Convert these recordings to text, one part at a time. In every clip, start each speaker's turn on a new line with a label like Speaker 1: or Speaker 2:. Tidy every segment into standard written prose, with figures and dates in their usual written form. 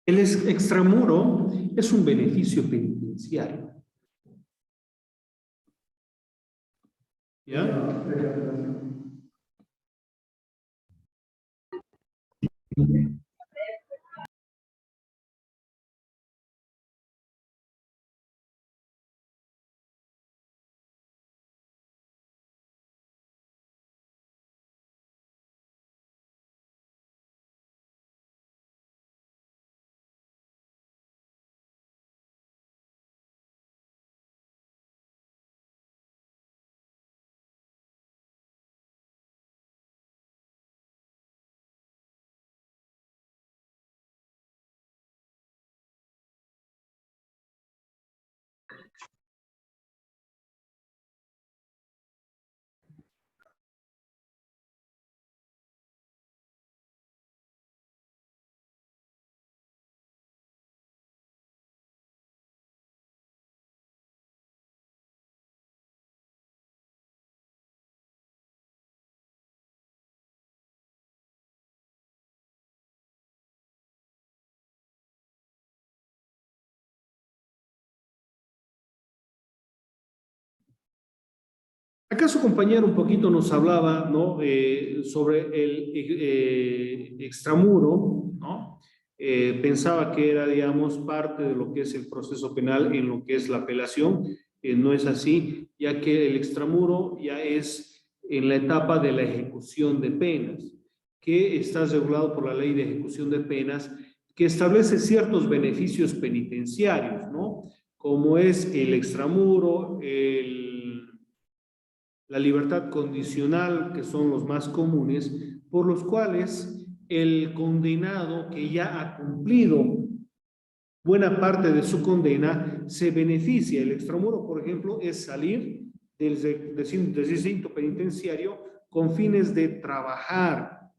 Speaker 1: El extramuro es un beneficio penitenciario. ¿Ya? Acá su compañero un poquito nos hablaba, ¿no? Sobre el extramuro, ¿no? Pensaba que era, digamos, parte de lo que es el proceso penal en lo que es la apelación. No es así, ya que el extramuro ya es en la etapa de la ejecución de penas, que está regulado por la Ley de Ejecución de Penas, que establece ciertos beneficios penitenciarios, ¿no? Como es el extramuro, la libertad condicional, que son los más comunes, por los cuales el condenado que ya ha cumplido buena parte de su condena se beneficia. El extramuro, por ejemplo, es salir del recinto penitenciario con fines de trabajar,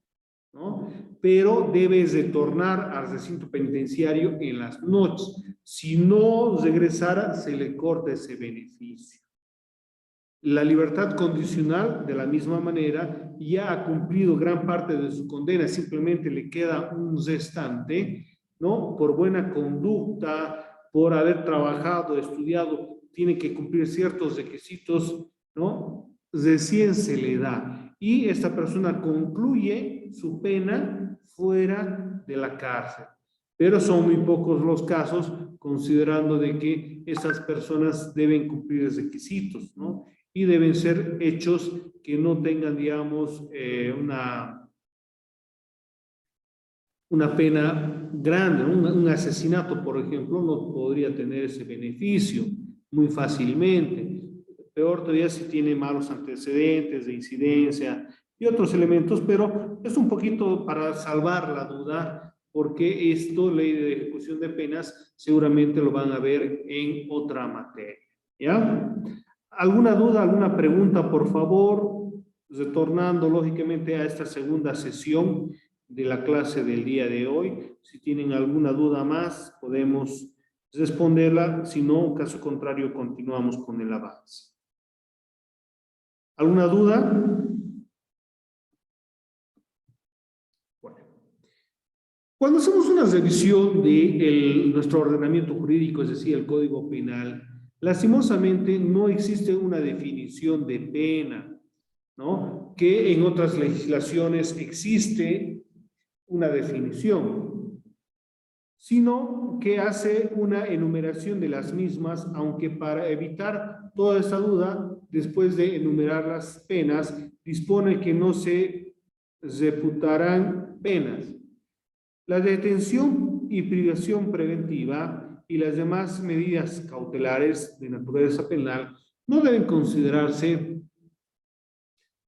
Speaker 1: ¿no? Pero debes retornar al recinto penitenciario en las noches. Si no regresara, se le corta ese beneficio. La libertad condicional, de la misma manera, ya ha cumplido gran parte de su condena, simplemente le queda un restante, ¿no? Por buena conducta, por haber trabajado, estudiado, tiene que cumplir ciertos requisitos, ¿no? Recién se le da. Y esta persona concluye su pena fuera de la cárcel. Pero son muy pocos los casos, considerando de que esas personas deben cumplir requisitos, ¿no? Y deben ser hechos que no tengan, digamos, una pena grande. Un asesinato, por ejemplo, no podría tener ese beneficio muy fácilmente. Peor todavía si tiene malos antecedentes de incidencia y otros elementos, pero es un poquito para salvar la duda, porque esto, ley de ejecución de penas, seguramente lo van a ver en otra materia. ¿Ya? ¿Alguna duda, alguna pregunta, por favor? Retornando lógicamente a esta segunda sesión de la clase del día de hoy. Si tienen alguna duda más, podemos responderla. Si no, caso contrario, continuamos con el avance. ¿Alguna duda? Bueno. Cuando hacemos una revisión de nuestro ordenamiento jurídico, es decir, el Código Penal, lastimosamente no existe una definición de pena, ¿no? Que en otras legislaciones existe una definición, sino que hace una enumeración de las mismas, aunque para evitar toda esa duda, después de enumerar las penas, dispone que no se reputarán penas. La detención y privación preventiva y las demás medidas cautelares de naturaleza penal no deben considerarse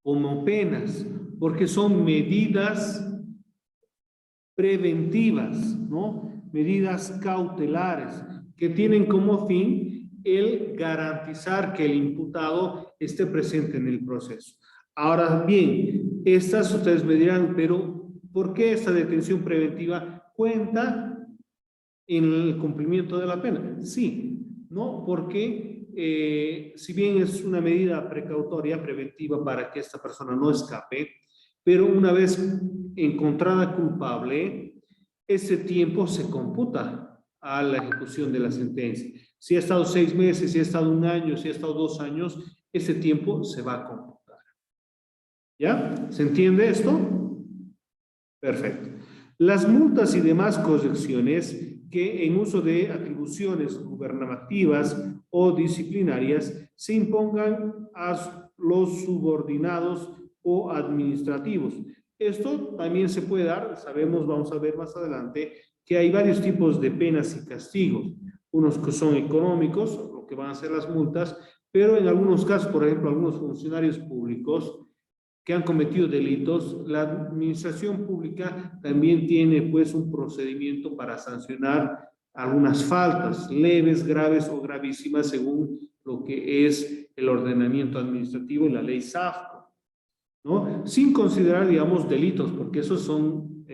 Speaker 1: como penas, porque son medidas preventivas, ¿no? Medidas cautelares que tienen como fin el garantizar que el imputado esté presente en el proceso. Ahora bien, estas ustedes me dirán, pero ¿por qué esta detención preventiva cuenta en el cumplimiento de la pena? Sí, ¿no? Porque si bien es una medida precautoria, preventiva para que esta persona no escape, pero una vez encontrada culpable, ese tiempo se computa a la ejecución de la sentencia. Si ha estado 6 meses, si ha estado 1 año, si ha estado 2 años, ese tiempo se va a computar. ¿Ya? ¿Se entiende esto? Perfecto. Las multas y demás correcciones que en uso de atribuciones gubernativas o disciplinarias se impongan a los subordinados o administrativos. Esto también se puede dar, sabemos, vamos a ver más adelante, que hay varios tipos de penas y castigos. Unos que son económicos, lo que van a ser las multas, pero en algunos casos, por ejemplo, algunos funcionarios públicos que han cometido delitos, la administración pública también tiene pues un procedimiento para sancionar algunas faltas leves, graves o gravísimas según lo que es el ordenamiento administrativo y la ley SAFCO, ¿no? Sin considerar, digamos, delitos, porque esos son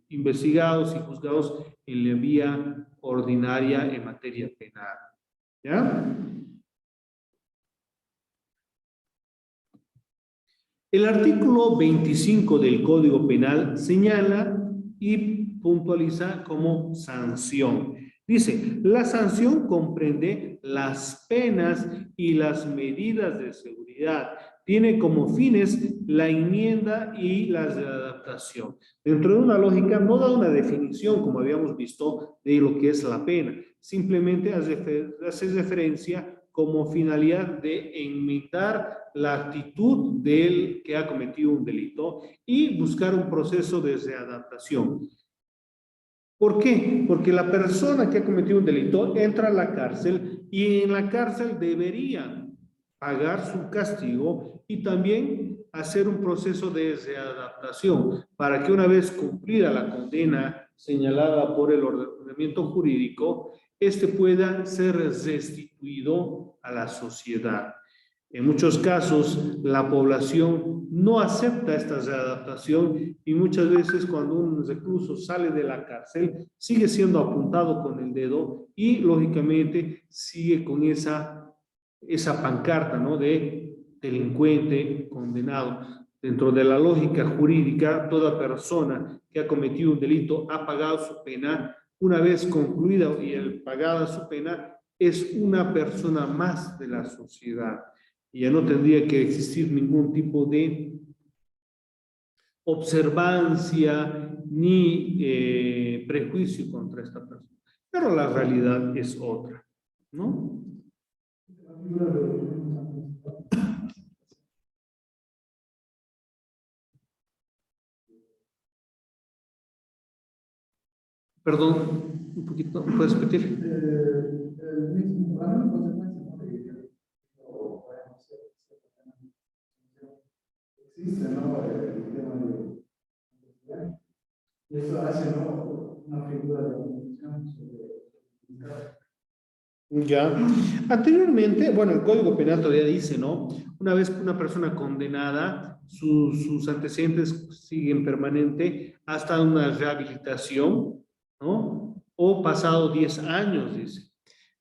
Speaker 1: investigados y juzgados en la vía ordinaria en materia penal, ¿ya? El artículo 25 del Código Penal señala y puntualiza como sanción. Dice, la sanción comprende las penas y las medidas de seguridad. Tiene como fines la enmienda y las de adaptación. Dentro de una lógica, no da una definición, como habíamos visto, de lo que es la pena. Simplemente hace referencia como finalidad de enmendar la actitud del que ha cometido un delito y buscar un proceso de readaptación. ¿Por qué? Porque la persona que ha cometido un delito entra a la cárcel y en la cárcel debería pagar su castigo y también hacer un proceso de readaptación para que una vez cumplida la condena señalada por el ordenamiento jurídico, este pueda ser restituido a la sociedad. En muchos casos, la población no acepta esta readaptación y muchas veces cuando un recluso sale de la cárcel, sigue siendo apuntado con el dedo y, lógicamente, sigue con esa pancarta, ¿no?, de delincuente condenado. Dentro de la lógica jurídica, toda persona que ha cometido un delito ha pagado su pena. Una vez concluida y pagada su pena, es una persona más de la sociedad. Y ya no tendría que existir ningún tipo de observancia ni prejuicio contra esta persona. Pero la realidad es otra, ¿no? Perdón, un poquito, ¿puedes repetir?
Speaker 2: El mismo, la misma consecuencia, ¿no? Existe, ¿no? El tema de... Y eso hace, ¿no?, una figura de confusión sobre...
Speaker 1: Ya. Anteriormente, bueno, el Código Penal todavía dice, ¿no? Una vez una persona condenada, sus antecedentes siguen permanente hasta una rehabilitación, ¿no? O pasado 10 años, dice.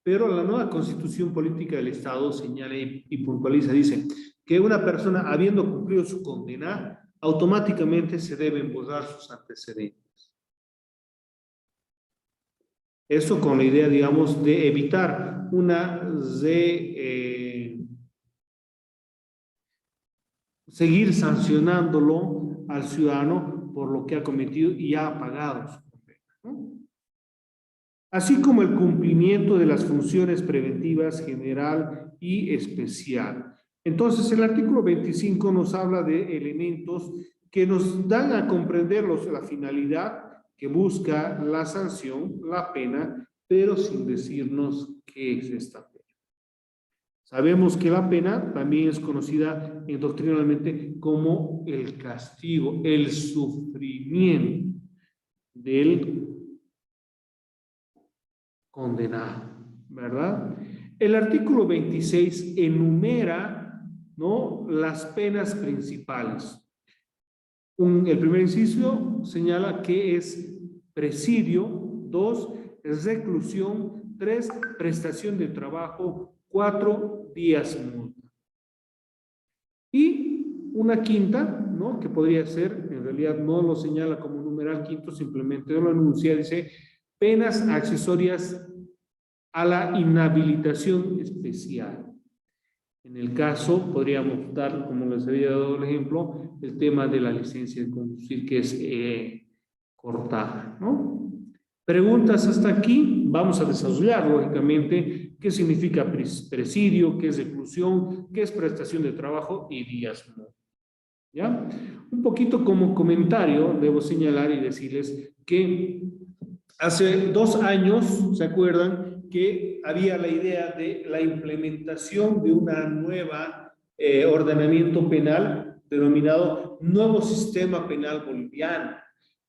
Speaker 1: Pero la nueva Constitución Política del Estado señala y puntualiza, dice, que una persona, habiendo cumplido su condena, automáticamente se deben borrar sus antecedentes. Eso con la idea, digamos, de evitar seguir sancionándolo al ciudadano por lo que ha cometido y ha pagado su condena, ¿no? Así como el cumplimiento de las funciones preventivas general y especial. Entonces, el artículo 25 nos habla de elementos que nos dan a comprender la finalidad que busca la sanción, la pena, pero sin decirnos qué es esta pena. Sabemos que la pena también es conocida doctrinalmente como el castigo, el sufrimiento del condenado, ¿verdad? El artículo 26 enumera, ¿no?, las penas principales. El primer inciso señala que es presidio, 2, reclusión, 3, prestación de trabajo, 4, días multa. Y una quinta, ¿no?, que podría ser en realidad no lo señala como numeral quinto, simplemente lo anuncia, dice penas accesorias a la inhabilitación especial. En el caso, podríamos dar, como les había dado el ejemplo, el tema de la licencia de conducir, que es cortada, ¿no? Preguntas hasta aquí, vamos a desarrollar, lógicamente, qué significa presidio, qué es reclusión, qué es prestación de trabajo y días no. ¿Ya? Un poquito como comentario, debo señalar y decirles que hace 2 años, ¿se acuerdan? Que había la idea de la implementación de una nueva ordenamiento penal denominado Nuevo Sistema Penal Boliviano,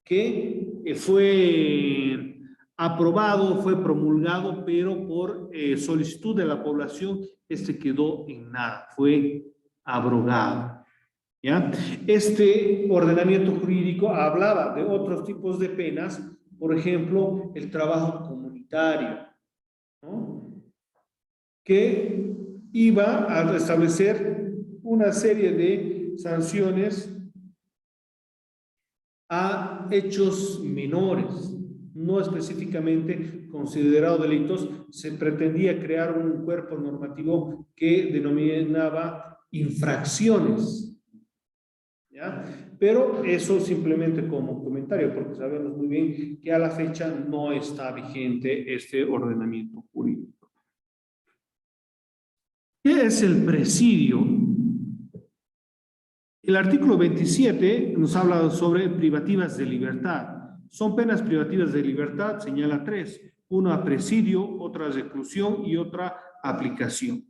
Speaker 1: que fue aprobado, fue promulgado, pero por solicitud de la población, quedó en nada, fue abrogado. ¿Ya? Este ordenamiento jurídico hablaba de otros tipos de penas, por ejemplo, el trabajo comunitario, ¿no? Que iba a establecer una serie de sanciones a hechos menores, no específicamente considerados delitos. Se pretendía crear un cuerpo normativo que denominaba infracciones, ¿ya? Pero eso simplemente como comentario, porque sabemos muy bien que a la fecha no está vigente este ordenamiento jurídico. ¿Qué es el presidio? El artículo 27 nos habla sobre privativas de libertad. Son penas privativas de libertad, señala 3. Una presidio, otra reclusión y otra aplicación.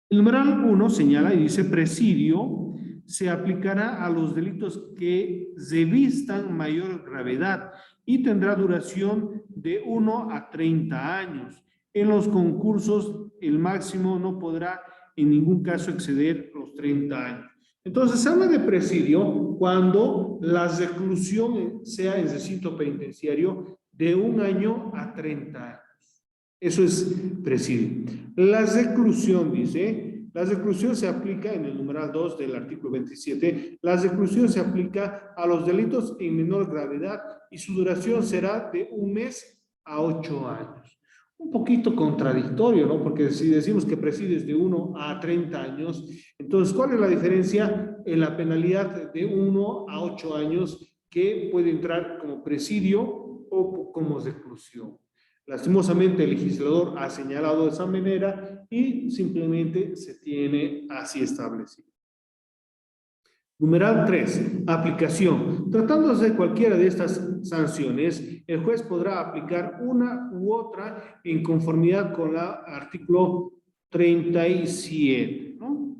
Speaker 1: El numeral 1 señala y dice presidio se aplicará a los delitos que revistan mayor gravedad y tendrá duración de 1 a 30 años. En los concursos, el máximo no podrá en ningún caso exceder los 30 años. Entonces, se habla de presidio cuando la reclusión sea en recinto penitenciario de 1 año a 30 años. Eso es presidio. La reclusión, dice, la reclusión se aplica en el numeral 2 del artículo 27. La reclusión se aplica a los delitos en menor gravedad y su duración será de 1 mes a 8 años. Un poquito contradictorio, ¿no? Porque si decimos que presidio es de 1 a 30 años, entonces, ¿cuál es la diferencia en la penalidad de 1 a 8 años que puede entrar como presidio o como reclusión? Lastimosamente, el legislador ha señalado de esa manera y simplemente se tiene así establecido. Numeral 3, aplicación. Tratándose de cualquiera de estas sanciones, el juez podrá aplicar una u otra en conformidad con el artículo 37, ¿no?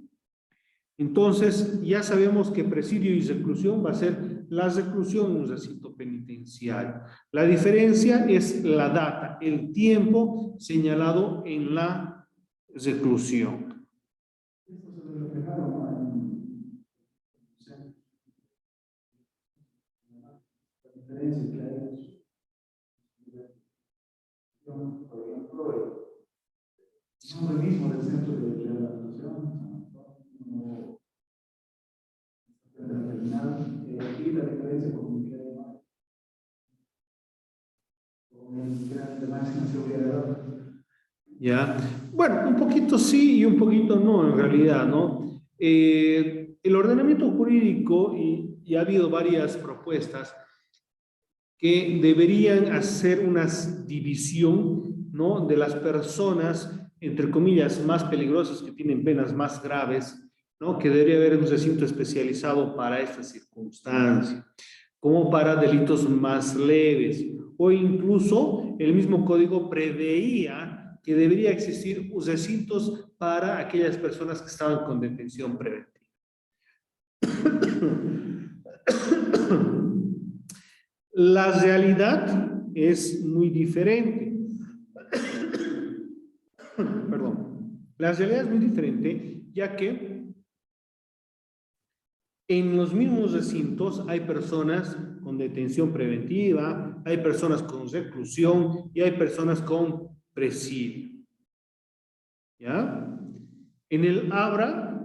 Speaker 1: Entonces, ya sabemos que presidio y reclusión va a ser la reclusión en un recinto penitenciario. La diferencia es la data, el tiempo señalado en la reclusión.
Speaker 2: Esto se lo reflejaron, ¿no? La diferencia que hay, por ejemplo, el nombre mismo del centro de rehabilitación, no terminal, aquí la diferencia con el grado de máxima seguridad de datos.
Speaker 1: Ya, bueno, un poquito sí y un poquito no, en realidad, ¿no? El ordenamiento jurídico, y ha habido varias propuestas que deberían hacer una división, ¿no? De las personas, entre comillas, más peligrosas, que tienen penas más graves, ¿no? Que debería haber un recinto especializado para esta circunstancia, como para delitos más leves, o incluso el mismo código preveía que debería existir recintos para aquellas personas que estaban con detención preventiva. La realidad es muy diferente. Perdón. La realidad es muy diferente, ya que en los mismos recintos hay personas con detención preventiva, hay personas con reclusión y hay personas con presidio. ¿Ya? En el ABRA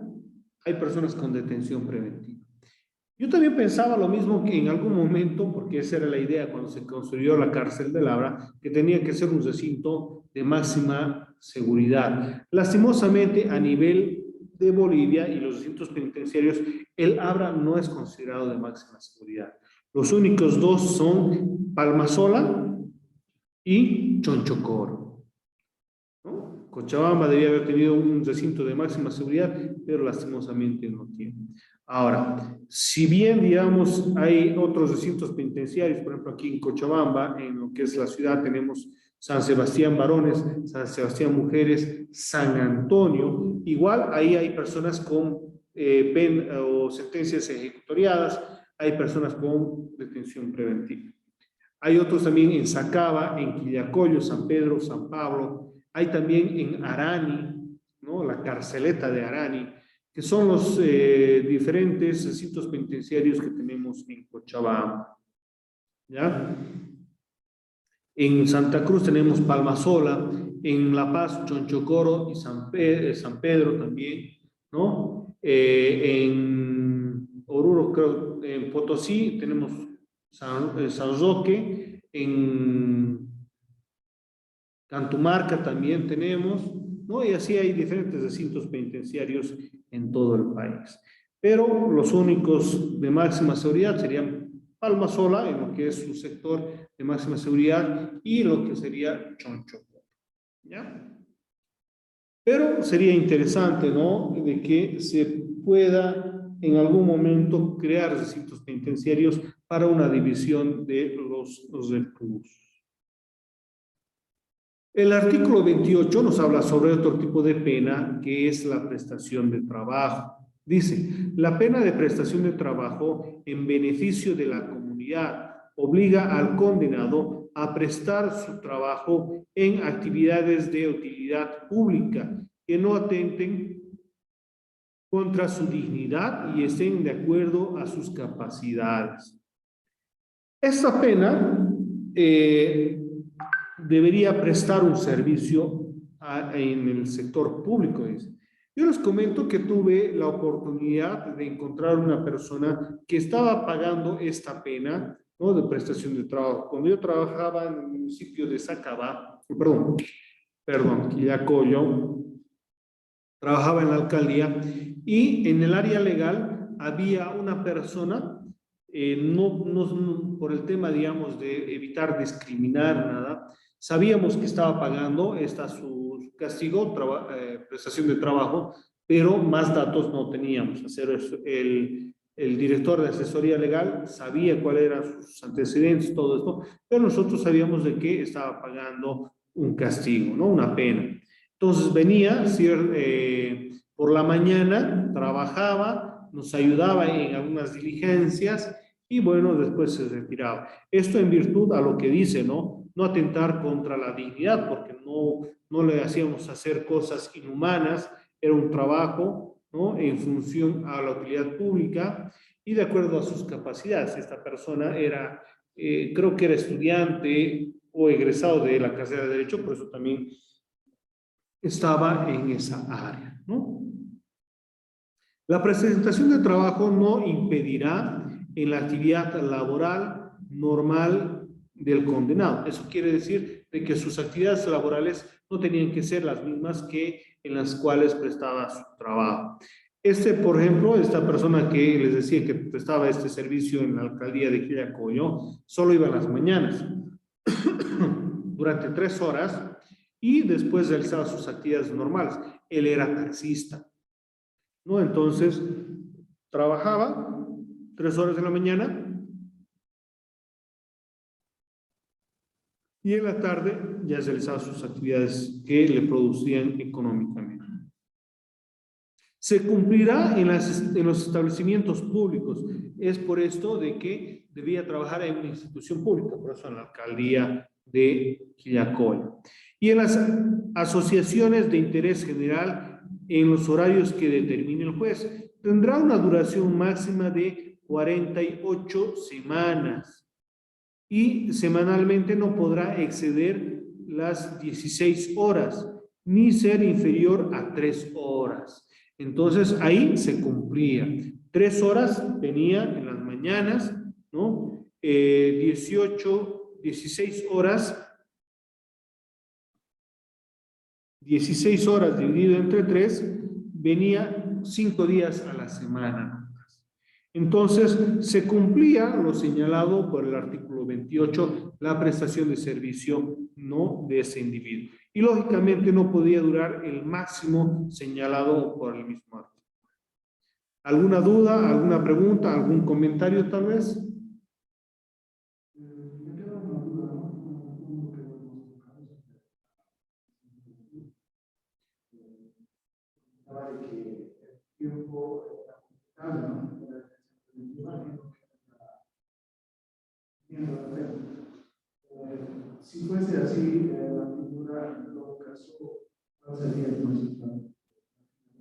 Speaker 1: hay personas con detención preventiva. Yo también pensaba lo mismo que en algún momento, porque esa era la idea cuando se construyó la cárcel de Labra, que tenía que ser un recinto de máxima seguridad. Lastimosamente, a nivel de Bolivia y los recintos penitenciarios, el Abra no es considerado de máxima seguridad. Los únicos dos son Palmasola y Chonchocoro, ¿no? Cochabamba debía haber tenido un recinto de máxima seguridad, pero lastimosamente no tiene. Ahora, si bien, digamos, hay otros recintos penitenciarios, por ejemplo, aquí en Cochabamba, en lo que es la ciudad, tenemos San Sebastián Varones, San Sebastián Mujeres, San Antonio, igual ahí hay personas con o sentencias ejecutoriadas, hay personas con detención preventiva. Hay otros también en Sacaba, en Quillacollo, San Pedro, San Pablo. Hay también en Arani, ¿no? La carceleta de Arani, que son los diferentes recintos penitenciarios que tenemos en Cochabamba. ¿Ya? En Santa Cruz tenemos Palmasola, en La Paz, Chonchocoro y San Pedro también, ¿no? En Oruro, creo, en Potosí tenemos San Roque, en Cantumarca también tenemos, ¿no? Y así hay diferentes recintos penitenciarios en todo el país. Pero los únicos de máxima seguridad serían Palmasola, en lo que es su sector de máxima seguridad, y lo que sería Chonchocoro, ¿ya? Pero sería interesante, ¿no? De que se pueda en algún momento crear recintos penitenciarios para una división de los reclusos. El artículo 28 nos habla sobre otro tipo de pena, que es la prestación de trabajo. Dice, la pena de prestación de trabajo en beneficio de la comunidad obliga al condenado a prestar su trabajo en actividades de utilidad pública que no atenten contra su dignidad y estén de acuerdo a sus capacidades. Esta pena debería prestar un servicio en el sector público, dice. Yo les comento que tuve la oportunidad de encontrar una persona que estaba pagando esta pena, ¿no? De prestación de trabajo. Cuando yo trabajaba en el municipio de Sacaba, Quillacollo, trabajaba en la alcaldía y en el área legal había una persona, no por el tema, digamos, de evitar discriminar, nada, sabíamos que estaba pagando su castigo, prestación de trabajo, pero más datos no teníamos. El director de asesoría legal sabía cuáles eran sus antecedentes, todo esto, pero nosotros sabíamos de que estaba pagando un castigo, ¿no? Una pena. Entonces venía por la mañana, trabajaba, nos ayudaba en algunas diligencias y bueno, después se retiraba. Esto en virtud a lo que dice, ¿no? No atentar contra la dignidad, porque no le hacíamos hacer cosas inhumanas, era un trabajo, ¿no? En función a la utilidad pública y de acuerdo a sus capacidades. Esta persona era, creo que era estudiante o egresado de la carrera de Derecho, por eso también estaba en esa área, ¿no? La presentación de trabajo no impedirá en la actividad laboral normal del condenado. Eso quiere decir de que sus actividades laborales no tenían que ser las mismas que en las cuales prestaba su trabajo. Por ejemplo, esta persona que les decía que prestaba este servicio en la alcaldía de Quillacollo, solo iba a las mañanas, durante 3 horas, y después realizaba sus actividades normales. Él era taxista, ¿no? Entonces, trabajaba 3 horas en la mañana y en la tarde ya realizaba sus actividades que le producían económicamente. Se cumplirá en los establecimientos públicos. Es por esto de que debía trabajar en una institución pública, por eso en la alcaldía de Quillacollo. Y en las asociaciones de interés general, en los horarios que determine el juez, tendrá una duración máxima de 48 semanas y semanalmente no podrá exceder las 16 horas ni ser inferior a 3 horas. Entonces ahí se cumplía. 3 horas venía en las mañanas, ¿no? 16 horas. 16 horas dividido entre 3, venía 5 días a la semana. Entonces, se cumplía lo señalado por el artículo 28, la prestación de servicio no de ese individuo. Y lógicamente no podía durar el máximo señalado por el mismo artículo. ¿Alguna duda, alguna pregunta, algún comentario tal vez?
Speaker 2: Me queda una duda, ¿no? Uno que hemos tocado de que el tiempo era complicado, ¿no? Si fuese así, la figura en todo caso, ¿cuál sería entonces la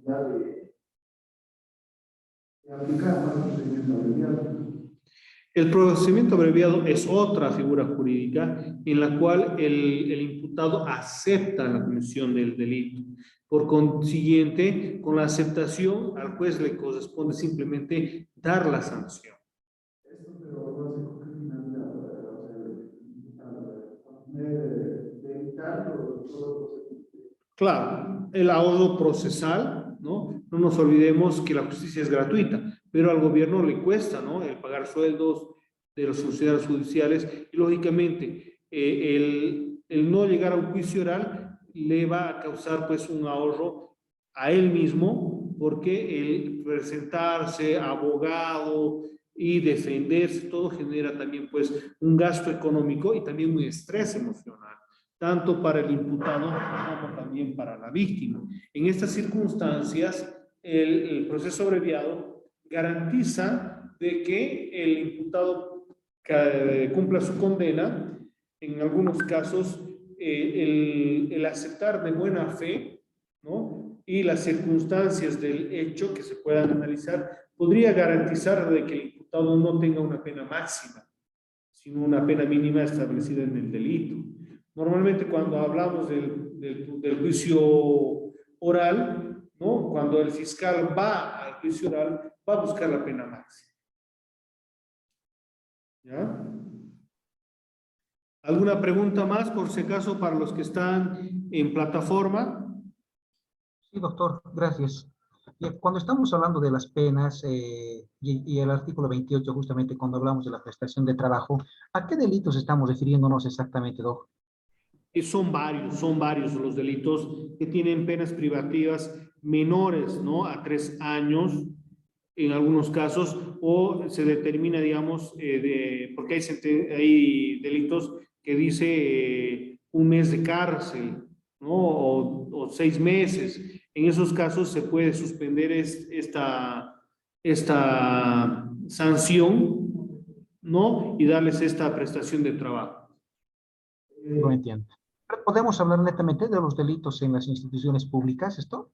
Speaker 2: finalidad de aplicar más el procedimiento abreviado?
Speaker 1: El procedimiento abreviado es otra figura jurídica en la cual el imputado acepta la comisión del delito. Por consiguiente, con la aceptación, al juez le corresponde simplemente dar la sanción.
Speaker 2: Esto, pero lo hace con qué finalidad, o sea, de evitar todo
Speaker 1: Claro, el ahorro procesal, ¿no? No nos olvidemos que la justicia es gratuita, pero al gobierno le cuesta, ¿no? El pagar sueldos de los funcionarios judiciales y lógicamente el no llegar a un juicio oral le va a causar pues un ahorro a él mismo porque el presentarse abogado y defenderse, todo genera también pues un gasto económico y también un estrés emocional, tanto para el imputado como también para la víctima. En estas circunstancias, el proceso abreviado garantiza de que el imputado cumpla su condena, en algunos casos el aceptar de buena fe, ¿no? Y las circunstancias del hecho que se puedan analizar, podría garantizar de que el imputado no tenga una pena máxima, sino una pena mínima establecida en el delito. Normalmente cuando hablamos del juicio oral, ¿no? Cuando el fiscal va al juicio oral, va a buscar la pena máxima. ¿Ya? ¿Alguna pregunta más, por si acaso, para los que están en plataforma?
Speaker 3: Sí, doctor, gracias. Cuando estamos hablando de las penas y el artículo 28, justamente cuando hablamos de la prestación de trabajo, ¿a qué delitos estamos refiriéndonos exactamente, doctor?
Speaker 1: Son varios los delitos que tienen penas privativas menores, ¿no? A 3 años, en algunos casos, o se determina, digamos, porque hay delitos que dice 1 mes de cárcel, ¿no? O 6 meses. En esos casos se puede suspender esta sanción, ¿no? Y darles esta prestación de trabajo.
Speaker 3: No entiendo. ¿Podemos hablar netamente de los delitos en las instituciones públicas, esto?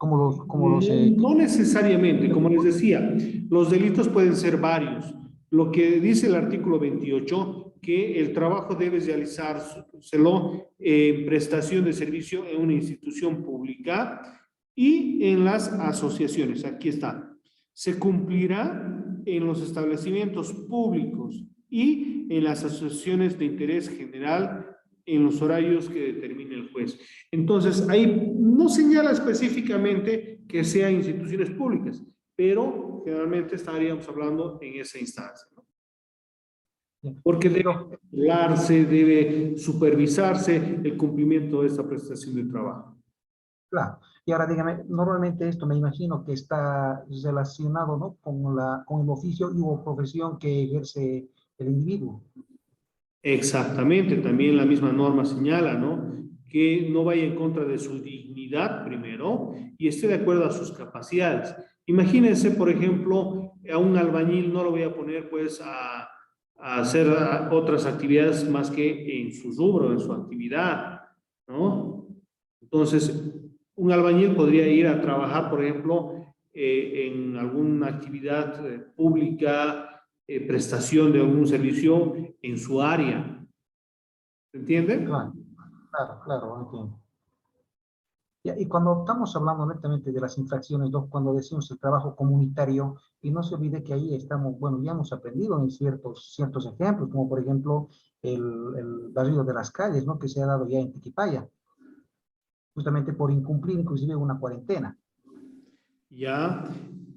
Speaker 1: No necesariamente, como les decía, los delitos pueden ser varios. Lo que dice el artículo 28, que el trabajo debe realizárselo en prestación de servicio en una institución pública y en las asociaciones. Aquí está. Se cumplirá en los establecimientos públicos y en las asociaciones de interés general en los horarios que determine el juez. Entonces, ahí no señala específicamente que sea instituciones públicas, pero generalmente estaríamos hablando en esa instancia, ¿no? Porque debe controlarse, debe supervisarse el cumplimiento de esta prestación de trabajo.
Speaker 3: Claro. Y ahora dígame, normalmente esto me imagino que está relacionado, ¿no? con el oficio y o profesión que ejerce el individuo.
Speaker 1: Exactamente, también la misma norma señala, ¿no? Que no vaya en contra de su dignidad primero y esté de acuerdo a sus capacidades. Imagínense, por ejemplo, a un albañil no lo voy a poner pues a hacer otras actividades más que en su rubro, en su actividad, ¿no? Entonces, un albañil podría ir a trabajar, por ejemplo, en alguna actividad pública, prestación de algún servicio en su área. ¿Se entiende?
Speaker 3: Claro, claro, claro, entiendo. Y cuando estamos hablando netamente de las infracciones, ¿no? Cuando decimos el trabajo comunitario, y no se olvide que ahí estamos, bueno, ya hemos aprendido en ciertos ejemplos, como por ejemplo el barrido de las calles, ¿no? Que se ha dado ya en Tiquipaya, justamente por incumplir inclusive una cuarentena.
Speaker 1: Ya,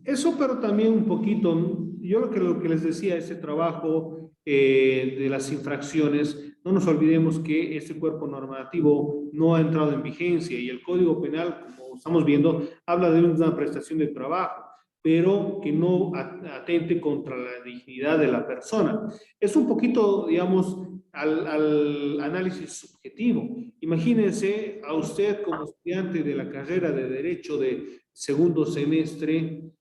Speaker 1: eso, pero también un poquito, yo lo que les decía, ese trabajo de las infracciones, no nos olvidemos que este cuerpo normativo no ha entrado en vigencia y el Código Penal, como estamos viendo, habla de una prestación de trabajo, pero que no atente contra la dignidad de la persona. Es un poquito, digamos, al análisis subjetivo. Imagínense a usted como estudiante de la carrera de Derecho de segundo semestre,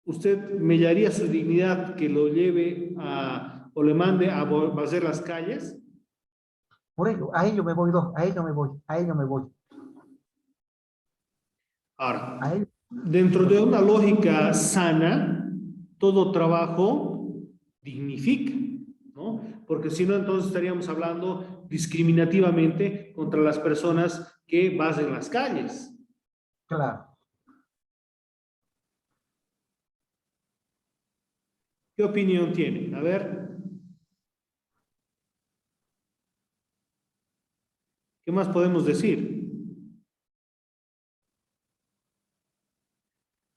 Speaker 1: ¿usted me daría su dignidad que lo lleve a, o le mande a barrer las calles?
Speaker 3: Por ello, a ello me voy, a ello me voy, a ello me voy,
Speaker 1: Ahora,
Speaker 3: a ello.
Speaker 1: dentro de una lógica sana, todo trabajo dignifica, ¿no? Porque si no, entonces estaríamos hablando discriminativamente contra las personas que barren las calles.
Speaker 3: Claro.
Speaker 1: ¿Qué opinión tiene? A ver, ¿qué más podemos decir?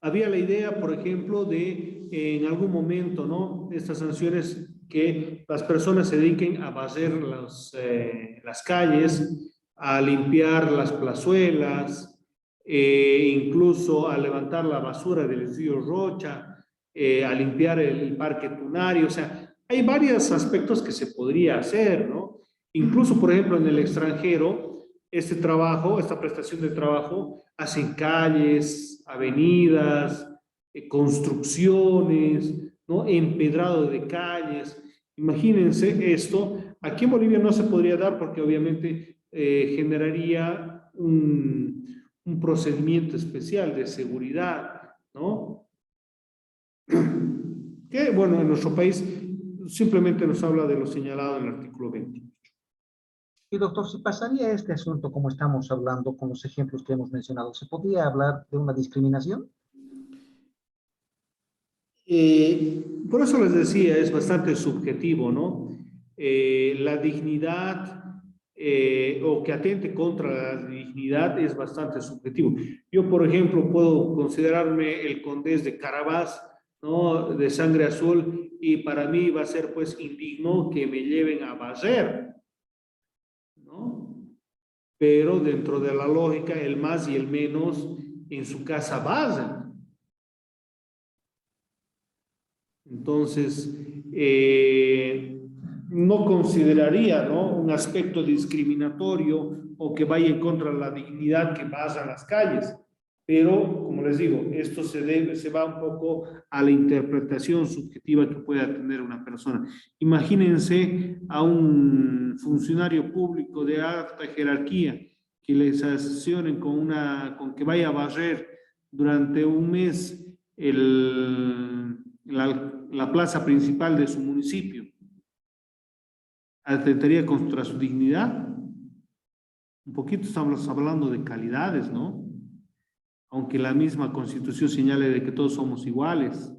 Speaker 1: Había la idea, por ejemplo, de en algún momento, ¿no? Estas sanciones que las personas se dediquen a barrer las calles, a limpiar las plazuelas, incluso a levantar la basura del río Rocha, a limpiar el parque Tunario. O sea, hay varios aspectos que se podría hacer, ¿no? Incluso, por ejemplo, en el extranjero, este trabajo, esta prestación de trabajo, hacen calles, avenidas, construcciones, ¿no? Empedrado de calles. Imagínense esto. Aquí en Bolivia no se podría dar porque obviamente generaría un procedimiento especial de seguridad, ¿no? Que, bueno, en nuestro país simplemente nos habla de lo señalado en el artículo 20.
Speaker 3: Y doctor, si pasaría este asunto como estamos hablando con los ejemplos que hemos mencionado, ¿se podría hablar de una discriminación?
Speaker 1: Por eso les decía, es bastante subjetivo, ¿no? La dignidad o que atente contra la dignidad es bastante subjetivo. Yo, por ejemplo, puedo considerarme el condés de Carabás, ¿no? De sangre azul, y para mí va a ser pues indigno que me lleven a barrer, ¿no? Pero dentro de la lógica, el más y el menos en su casa barren. Entonces, no consideraría, ¿no? Un aspecto discriminatorio o que vaya en contra de la dignidad que pasa en las calles. Pero, como les digo, esto se va un poco a la interpretación subjetiva que pueda tener una persona. Imagínense a un funcionario público de alta jerarquía que les sancionen con que vaya a barrer durante un mes la plaza principal de su municipio. ¿Atentaría contra su dignidad? Un poquito estamos hablando de calidades, ¿no? Aunque la misma Constitución señale de que todos somos iguales,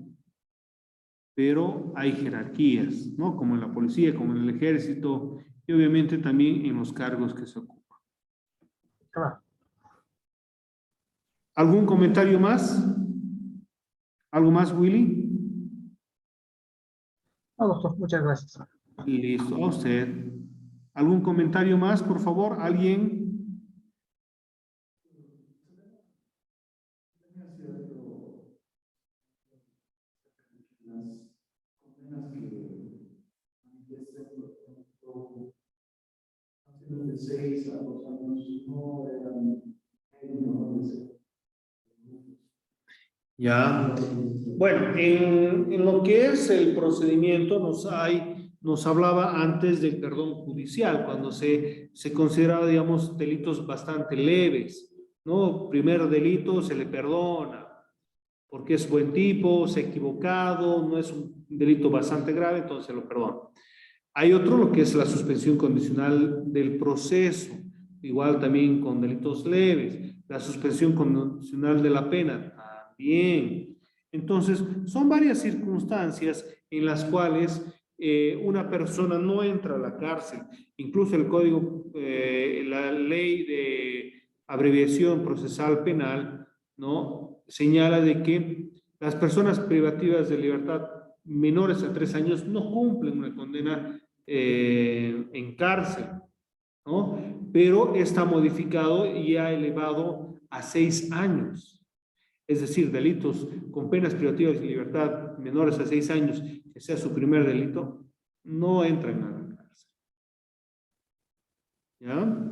Speaker 1: pero hay jerarquías, ¿no? Como en la policía, como en el ejército y obviamente también en los cargos que se ocupan.
Speaker 3: Claro.
Speaker 1: ¿Algún comentario más? ¿Algo más, Willy?
Speaker 3: No, doctor, muchas gracias.
Speaker 1: Listo, a usted. ¿Algún comentario más, por favor? ¿Alguien?
Speaker 2: De 6 a 2 años no eran menores.
Speaker 1: Ya. Bueno, en lo que es el procedimiento nos hablaba antes del perdón judicial, cuando se consideraba, digamos, delitos bastante leves, ¿no? Primer delito se le perdona, porque es buen tipo, se ha equivocado, no es un delito bastante grave, entonces se lo perdona. Hay otro, lo que es la suspensión condicional del proceso, igual también con delitos leves. La suspensión condicional de la pena también. Entonces, son varias circunstancias en las cuales una persona no entra a la cárcel. Incluso el código, la ley de abreviación procesal penal, ¿no? Señala de que las personas privativas de libertad menores a 3 años no cumplen una condena en cárcel, ¿no? Pero está modificado y ha elevado a 6 años. Es decir, delitos con penas privativas de libertad menores a 6 años, que sea su primer delito, no entran a la cárcel. ¿Ya?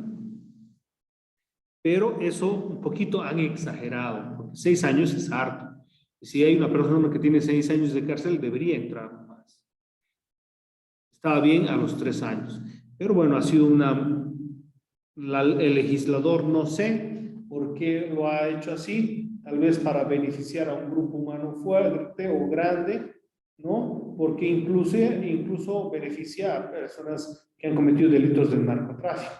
Speaker 1: Pero eso un poquito han exagerado, porque 6 años es harto. Si hay una persona que tiene 6 años de cárcel, debería entrar más. Estaba bien a los 3 años. Pero bueno, ha sido el legislador, no sé por qué lo ha hecho así, tal vez para beneficiar a un grupo humano fuerte o grande, ¿no? Porque incluso beneficia a personas que han cometido delitos del narcotráfico.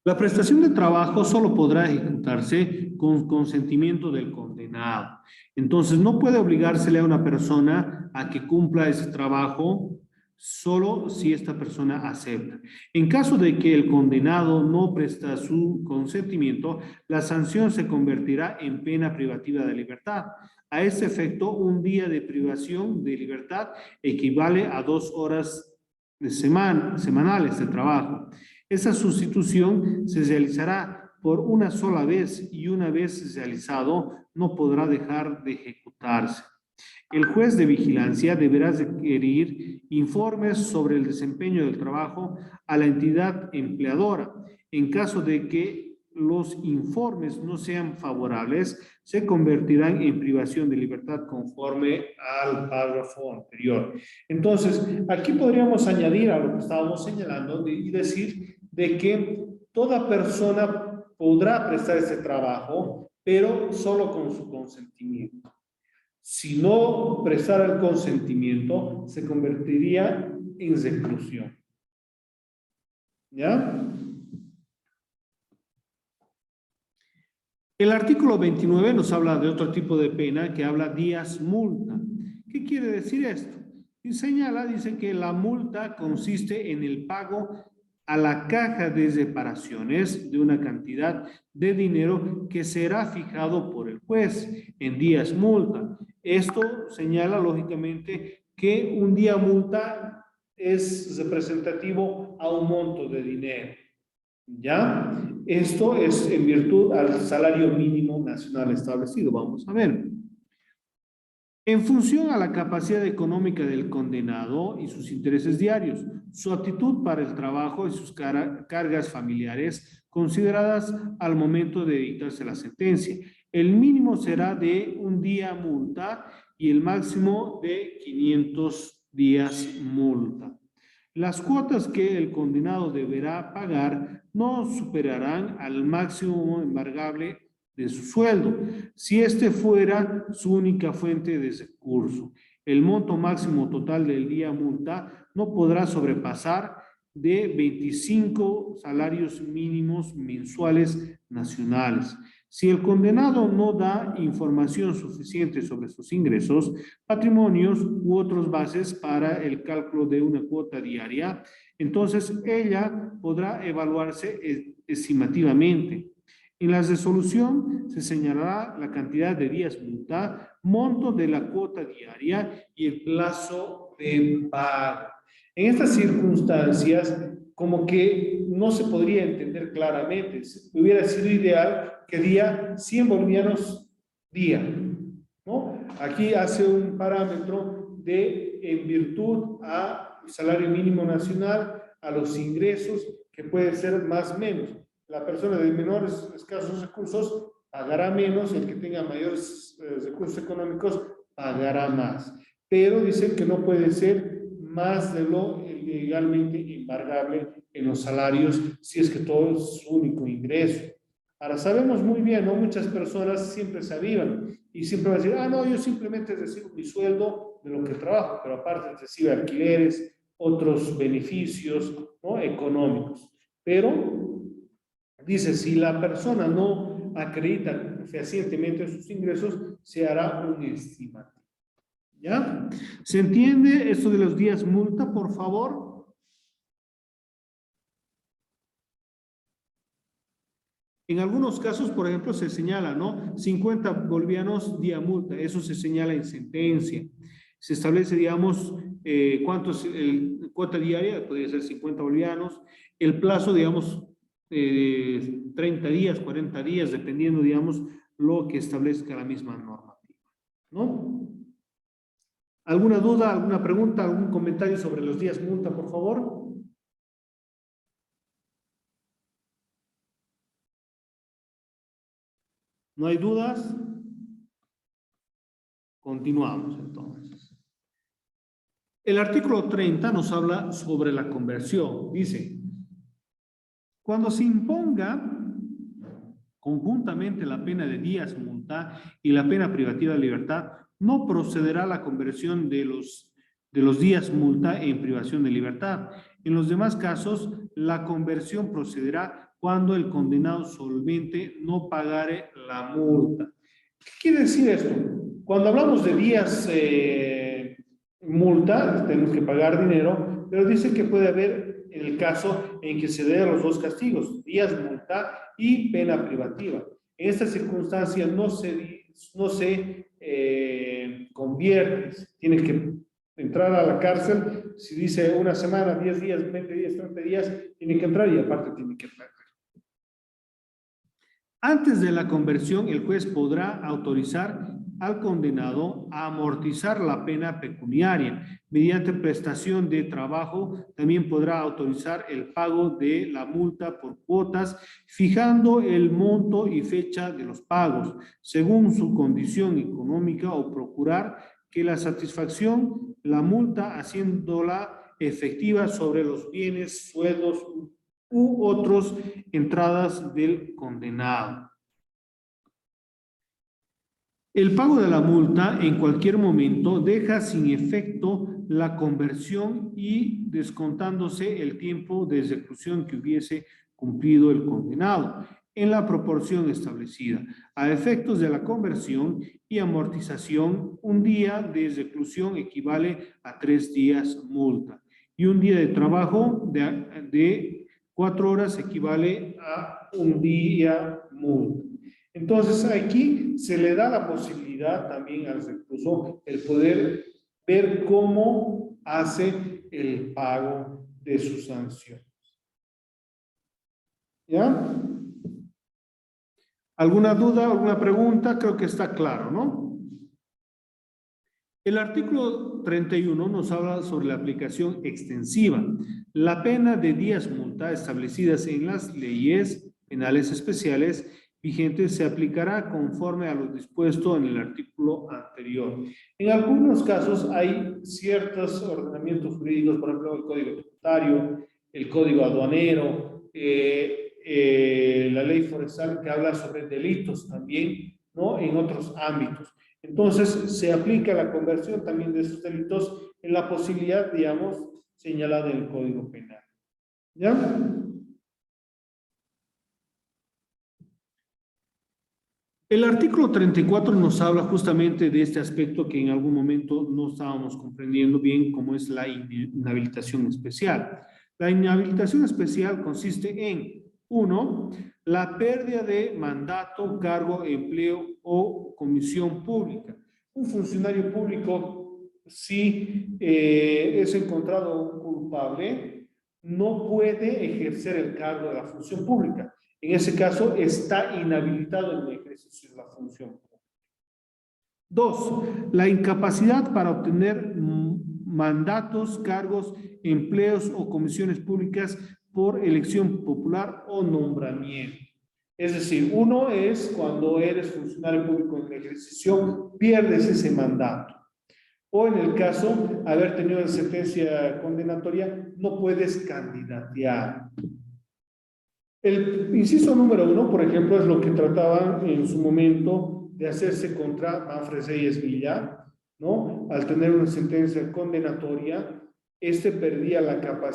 Speaker 1: La prestación de trabajo solo podrá ejecutarse con consentimiento del condenado. Entonces, no puede obligársele a una persona a que cumpla ese trabajo solo si esta persona acepta. En caso de que el condenado no presta su consentimiento, la sanción se convertirá en pena privativa de libertad. A este efecto, un día de privación de libertad equivale a 2 horas semanales de trabajo. Esa sustitución se realizará por una sola vez y una vez realizado no podrá dejar de ejecutarse. El juez de vigilancia deberá requerir informes sobre el desempeño del trabajo a la entidad empleadora. En caso de que los informes no sean favorables, se convertirán en privación de libertad conforme al párrafo anterior. Entonces, aquí podríamos añadir a lo que estábamos señalando y decir de que toda persona podrá prestar ese trabajo, pero solo con su consentimiento. Si no prestara el consentimiento, se convertiría en reclusión. ¿Ya? El artículo 29 nos habla de otro tipo de pena que habla días multa. ¿Qué quiere decir esto? Y señala, dice que la multa consiste en el pago a la caja de reparaciones de una cantidad de dinero que será fijado por el juez en días multa. Esto señala lógicamente que un día multa es representativo a un monto de dinero. ¿Ya? Esto es en virtud al salario mínimo nacional establecido. Vamos a ver. En función a la capacidad económica del condenado y sus intereses diarios, su aptitud para el trabajo y sus cargas familiares consideradas al momento de dictarse la sentencia. El mínimo será de un día multa y el máximo de 500 días multa. Las cuotas que el condenado deberá pagar no superarán al máximo embargable de su sueldo, si este fuera su única fuente de recurso. El monto máximo total del día multa no podrá sobrepasar de 25 salarios mínimos mensuales nacionales. Si el condenado no da información suficiente sobre sus ingresos, patrimonios u otras bases para el cálculo de una cuota diaria, entonces ella podrá evaluarse estimativamente. En la resolución se señalará la cantidad de días multa, monto de la cuota diaria y el plazo de pago. En estas circunstancias, como que no se podría entender claramente. Hubiera sido ideal que diera 100 bolivianos día, ¿no? Aquí hace un parámetro de en virtud al salario mínimo nacional, a los ingresos, que puede ser más o menos. La persona de menores escasos recursos pagará menos, el que tenga mayores recursos económicos pagará más. Pero dicen que no puede ser más de lo legalmente embargable en los salarios si es que todo es su único ingreso. Ahora sabemos muy bien, ¿no? Muchas personas siempre se avivan y siempre van a decir, ah, no, yo simplemente recibo mi sueldo de lo que trabajo, pero aparte recibe alquileres, otros beneficios, ¿no? Económicos. Pero, dice, si la persona no acredita fehacientemente sus ingresos, se hará un estimativo. ¿Ya? ¿Se entiende esto de los días multa, por favor? En algunos casos, por ejemplo, se señala, ¿no? 50 bolivianos día multa, eso se señala en sentencia. Se establece, digamos, cuánto es el cuota diaria, podría ser 50 bolivianos, el plazo, digamos, 30 días, 40 días, dependiendo, digamos, lo que establezca la misma normativa, ¿no? ¿Alguna duda, alguna pregunta, algún comentario sobre los días multa, por favor? ¿No hay dudas? Continuamos entonces. El artículo 30 nos habla sobre la conversión. Dice, cuando se imponga conjuntamente la pena de días multa y la pena privativa de libertad, no procederá la conversión de los días multa en privación de libertad. En los demás casos, la conversión procederá cuando el condenado solvente no pagare la multa. ¿Qué quiere decir esto? Cuando hablamos de días multa, tenemos que pagar dinero, pero dice que puede haber en el caso en que se den los dos castigos, días multa y pena privativa. En esta circunstancia no se convierte, tiene que entrar a la cárcel, si dice una semana, 10 días, 20 días, 30 días, tiene que entrar y aparte tiene que pagar. Antes de la conversión, el juez podrá autorizar al condenado a amortizar la pena pecuniaria. Mediante prestación de trabajo, también podrá autorizar el pago de la multa por cuotas, fijando el monto y fecha de los pagos, según su condición económica, o procurar que la satisfacción, la multa, haciéndola efectiva sobre los bienes, sueldos u otras entradas del condenado. El pago de la multa en cualquier momento deja sin efecto la conversión y descontándose el tiempo de ejecución que hubiese cumplido el condenado en la proporción establecida. A efectos de la conversión y amortización, un día de reclusión equivale a 3 días multa y un día de trabajo de 4 horas equivale a un día multa. Entonces, aquí se le da la posibilidad también al recluso el poder ver cómo hace el pago de sus sanciones. ¿Ya? ¿Alguna duda, alguna pregunta? Creo que está claro, ¿no? El artículo 31 nos habla sobre la aplicación extensiva. La pena de días multa establecidas en las leyes penales especiales vigentes se aplicará conforme a lo dispuesto en el artículo anterior. En algunos casos hay ciertos ordenamientos jurídicos, por ejemplo, el Código Tributario, el Código Aduanero, la Ley Forestal, que habla sobre delitos también, ¿no? En otros ámbitos. Entonces, se aplica la conversión también de esos delitos en la posibilidad, digamos, señalada en el Código Penal. ¿Ya? El artículo 34 nos habla justamente de este aspecto que en algún momento no estábamos comprendiendo bien, como es la inhabilitación especial. La inhabilitación especial consiste en, 1, la pérdida de mandato, cargo, empleo o comisión pública. Un funcionario público, si es encontrado culpable, no puede ejercer el cargo de la función pública. En ese caso, está inhabilitado en el ejercicio de la función pública. 2, la incapacidad para obtener mandatos, cargos, empleos o comisiones públicas por elección popular o nombramiento. Es decir, uno es cuando eres funcionario público en el ejercicio, pierdes ese mandato. O en el caso, haber tenido una sentencia condenatoria, no puedes candidatear. El inciso número 1, por ejemplo, es lo que trataban en su momento de hacerse contra Manfred Reyes Villar, ¿no? Al tener una sentencia condenatoria, este perdía la capacidad